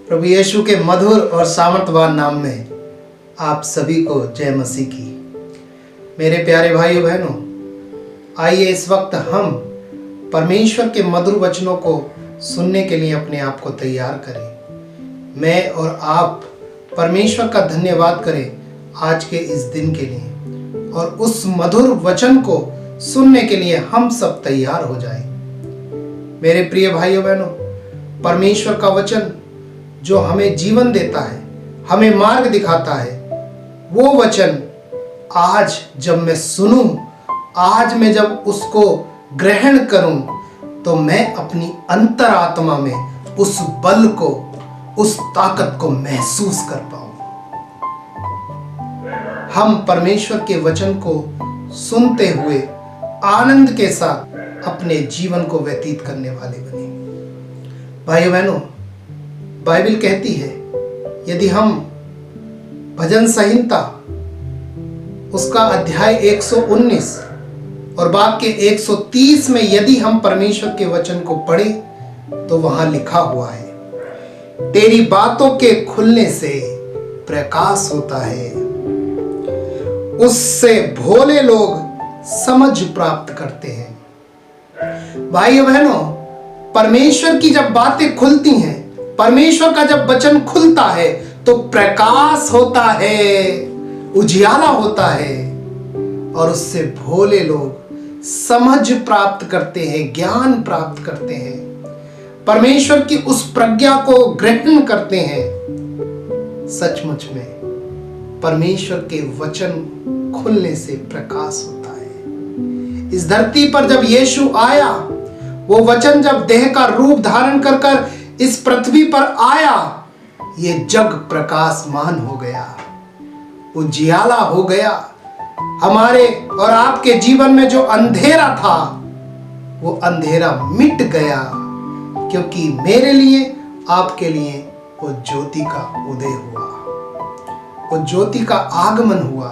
प्रभु यीशु के मधुर और सामर्थवान नाम में आप सभी को जय मसीह की। मेरे प्यारे भाइयों बहनों, आइए इस वक्त हम परमेश्वर के मधुर वचनों को सुनने के लिए अपने आप को तैयार करें। मैं और आप परमेश्वर का धन्यवाद करें आज के इस दिन के लिए, और उस मधुर वचन को सुनने के लिए हम सब तैयार हो जाएं। मेरे प्रिय भाइयों बहनों, परमेश्वर का वचन जो हमें जीवन देता है, हमें मार्ग दिखाता है, वो वचन आज जब मैं सुनूं, आज मैं जब उसको ग्रहण करूं, तो मैं अपनी अंतरात्मा में उस बल को, उस ताकत को महसूस कर पाऊं। हम परमेश्वर के वचन को सुनते हुए आनंद के साथ अपने जीवन को व्यतीत करने वाले बने। भाइयों बहनों, बाइबल कहती है, यदि हम भजन संहिता उसका अध्याय 119 और वाक्य 130 में यदि हम परमेश्वर के वचन को पढ़ें तो वहां लिखा हुआ है, तेरी बातों के खुलने से प्रकाश होता है, उससे भोले लोग समझ प्राप्त करते हैं। भाइयों बहनों, परमेश्वर की जब बातें खुलती हैं, परमेश्वर का जब वचन खुलता है तो प्रकाश होता है, उजियाला होता है, और उससे भोले लोग समझ प्राप्त करते हैं, ज्ञान प्राप्त करते हैं, परमेश्वर की उस प्रज्ञा को ग्रहण करते हैं। सचमुच में परमेश्वर के वचन खुलने से प्रकाश होता है। इस धरती पर जब यीशु आया, वो वचन जब देह का रूप धारण कर इस पृथ्वी पर आया, ये जग प्रकाशमान हो गया, उजियाला हो गया। हमारे और आपके जीवन में जो अंधेरा था, वो अंधेरा मिट गया, क्योंकि मेरे लिए, आपके लिए वो ज्योति का उदय हुआ, वो ज्योति का आगमन हुआ,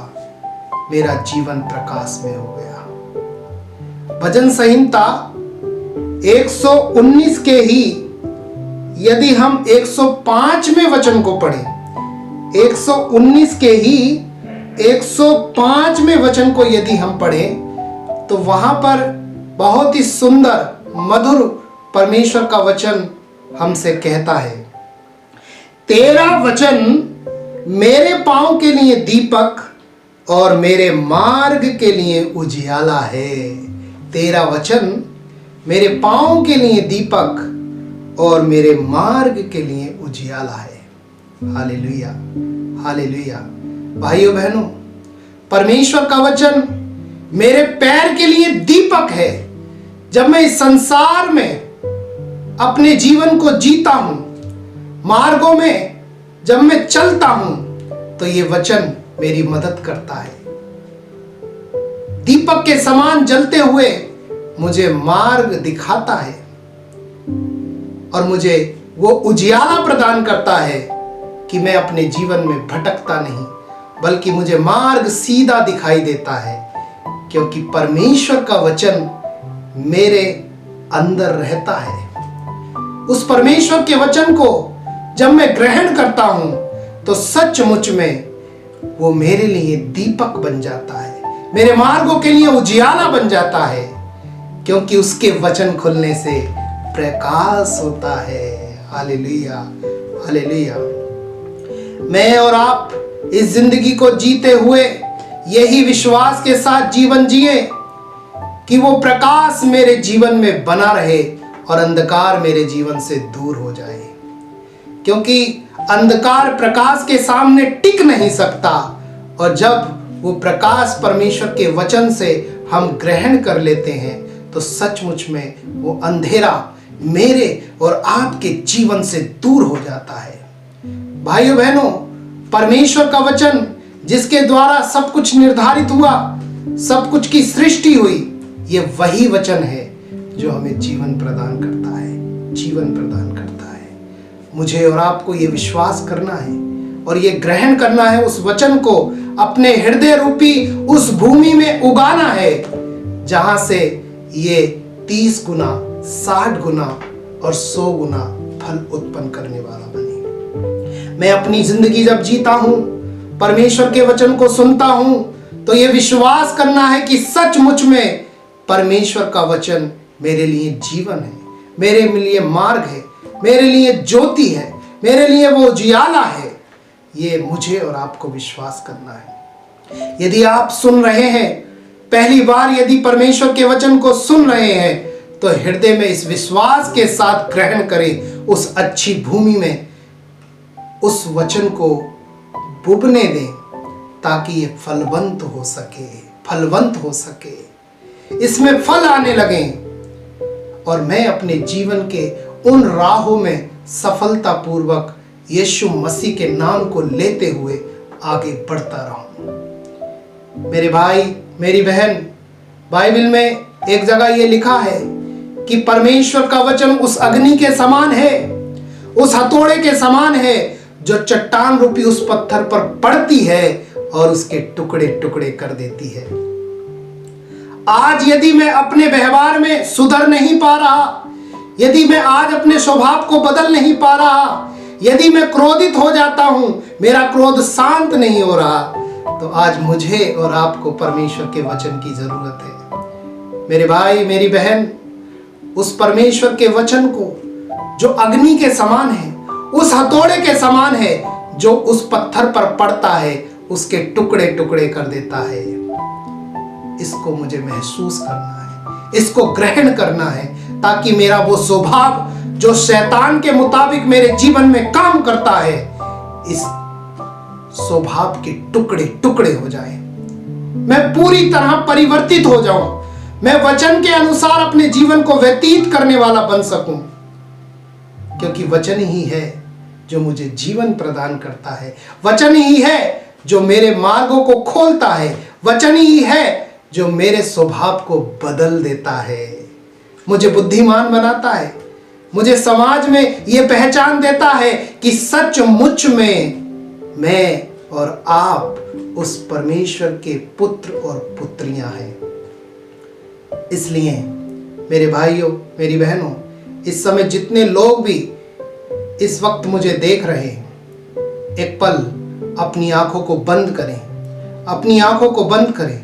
मेरा जीवन प्रकाश में हो गया। भजन संहिता 119 के ही यदि हम 105वें वचन को पढ़ें, 119 के ही 105वें वचन को यदि हम पढ़ें, तो वहां पर बहुत ही सुंदर मधुर परमेश्वर का वचन हमसे कहता है, तेरा वचन मेरे पांव के लिए दीपक और मेरे मार्ग के लिए उजियाला है। तेरा वचन मेरे पांव के लिए दीपक और मेरे मार्ग के लिए उजियाला है। Hallelujah, hallelujah. भाइयों बहनों, परमेश्वर का वचन मेरे पैर के लिए दीपक है। जब मैं इस संसार में अपने जीवन को जीता हूं, मार्गों में जब मैं चलता हूं, तो ये वचन मेरी मदद करता है। दीपक के समान जलते हुए मुझे मार्ग दिखाता है, और मुझे वो उजियाला प्रदान करता है कि मैं अपने जीवन में भटकता नहीं, बल्कि मुझे मार्ग सीधा दिखाई देता है, क्योंकि परमेश्वर का वचन मेरे अंदर रहता है। उस परमेश्वर के वचन को जब मैं ग्रहण करता हूं, तो सचमुच में वो मेरे लिए दीपक बन जाता है, मेरे मार्गों के लिए उजियाला बन जाता है, क्योंकि उसके वचन खुलने से प्रकाश होता है। Hallelujah, hallelujah. मैं और आप इस जिंदगी को जीते हुए यही विश्वास के साथ जीवन जिए कि वो प्रकाश मेरे जीवन में बना रहे और अंधकार मेरे जीवन से दूर हो जाए, क्योंकि अंधकार प्रकाश के सामने टिक नहीं सकता, और जब वो प्रकाश परमेश्वर के वचन से हम ग्रहण कर लेते हैं, तो सचमुच में वो अंधेरा मेरे और आपके जीवन से दूर हो जाता है। भाइयों बहनों, परमेश्वर का वचन जिसके द्वारा सब कुछ निर्धारित हुआ, सब कुछ की सृष्टि हुई, ये वही वचन है जो हमें जीवन प्रदान करता है, जीवन प्रदान करता है। मुझे और आपको ये विश्वास करना है और ये ग्रहण करना है, उस वचन को अपने हृदय रूपी उस भूमि में उगाना है, जहां से ये 30 गुना, 60 गुना और 100 गुना फल उत्पन्न करने वाला बने। मैं अपनी जिंदगी जब जीता हूं, परमेश्वर के वचन को सुनता हूं, तो यह विश्वास करना है कि सचमुच में परमेश्वर का वचन मेरे लिए जीवन है, मेरे लिए मार्ग है, मेरे लिए ज्योति है, मेरे लिए वो उजियाला है। ये मुझे और आपको विश्वास करना है। यदि आप सुन रहे हैं, पहली बार यदि परमेश्वर के वचन को सुन रहे हैं, तो हृदय में इस विश्वास के साथ ग्रहण करें, उस अच्छी भूमि में उस वचन को बुबने दें, ताकि ये फलवंत हो सके, फलवंत हो सके, इसमें फल आने लगें और मैं अपने जीवन के उन राहों में सफलतापूर्वक यीशु मसीह के नाम को लेते हुए आगे बढ़ता रहूं। मेरे भाई, मेरी बहन, बाइबल में एक जगह ये लिखा है कि परमेश्वर का वचन उस अग्नि के समान है, उस हथौड़े के समान है, जो चट्टान रूपी उस पत्थर पर पड़ती है और उसके टुकड़े टुकड़े कर देती है। आज यदि मैं अपने व्यवहार में सुधर नहीं पा रहा, यदि मैं आज अपने स्वभाव को बदल नहीं पा रहा, यदि मैं क्रोधित हो जाता हूं, मेरा क्रोध शांत नहीं हो रहा, तो आज मुझे और आपको परमेश्वर के वचन की जरूरत है। मेरे भाई, मेरी बहन, उस परमेश्वर के वचन को जो अग्नि के समान है, उस हथौड़े के समान है, जो उस पत्थर पर पड़ता है उसके टुकड़े टुकड़े कर देता है, इसको मुझे महसूस करना है, इसको ग्रहण करना है, ताकि मेरा वो स्वभाव जो शैतान के मुताबिक मेरे जीवन में काम करता है, इस स्वभाव के टुकड़े टुकड़े हो जाए, मैं पूरी तरह परिवर्तित हो जाऊं, मैं वचन के अनुसार अपने जीवन को व्यतीत करने वाला बन सकूं, क्योंकि वचन ही है जो मुझे जीवन प्रदान करता है, वचन ही है जो मेरे मार्गों को खोलता है, वचन ही है जो मेरे स्वभाव को बदल देता है, मुझे बुद्धिमान बनाता है, मुझे समाज में यह पहचान देता है कि सचमुच में मैं और आप उस परमेश्वर के पुत्र और पुत्रियां हैं। इसलिए मेरे भाइयों, मेरी बहनों, इस समय जितने लोग भी इस वक्त मुझे देख रहे हैं, एक पल अपनी आंखों को बंद करें, अपनी आंखों को बंद करें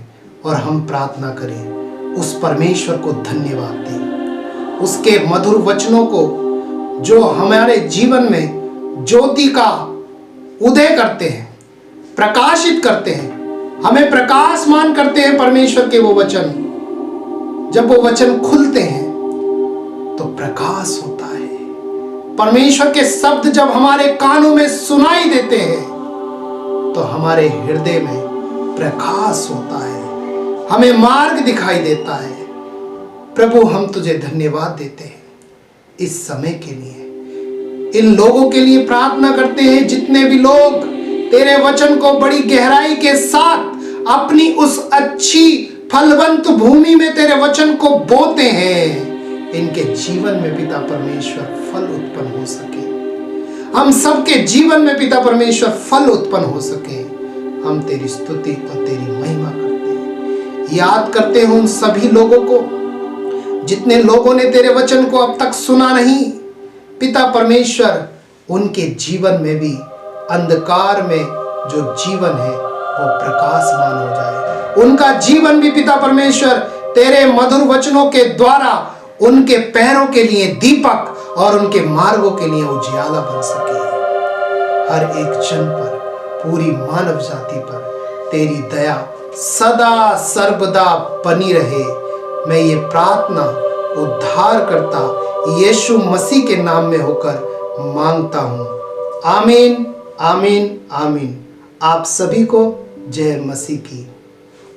और हम प्रार्थना करें, उस परमेश्वर को धन्यवाद दें, उसके मधुर वचनों को जो हमारे जीवन में ज्योति का उदय करते हैं, प्रकाशित करते हैं, हमें प्रकाशमान करते हैं। परमेश्वर के वो वचन, जब वो वचन खुलते हैं तो प्रकाश होता है। परमेश्वर के शब्द जब हमारे कानों में सुनाई देते हैं तो हमारे हृदय में प्रकाश होता है, हमें मार्ग दिखाई देता है। प्रभु, हम तुझे धन्यवाद देते हैं इस समय के लिए। इन लोगों के लिए प्रार्थना करते हैं जितने भी लोग तेरे वचन को बड़ी गहराई के साथ अपनी उस अच्छी फलवंत भूमि में तेरे वचन को बोते हैं, इनके जीवन में पिता परमेश्वर फल उत्पन्न हो सके, हम सबके जीवन में पिता परमेश्वर फल उत्पन्न हो सके। हम तेरी स्तुति और तेरी महिमा करते हैं। याद करते हैं उन सभी लोगों को जितने लोगों ने तेरे वचन को अब तक सुना नहीं। पिता परमेश्वर, उनके जीवन में भी अंधकार में जो जीवन है वो प्रकाशमान हो जाए। उनका जीवन भी पिता परमेश्वर तेरे मधुर वचनों के द्वारा उनके पैरों के लिए दीपक और उनके मार्गों के लिए उजियाला बन सके। हर एक जन पर, पूरी मानव जाति पर तेरी दया सदा सर्वदा बनी रहे। मैं ये प्रार्थना उद्धार करता यीशु मसीह के नाम में होकर मांगता हूँ। आमीन, आमीन, आमीन। आप सभी को जय मसीह की।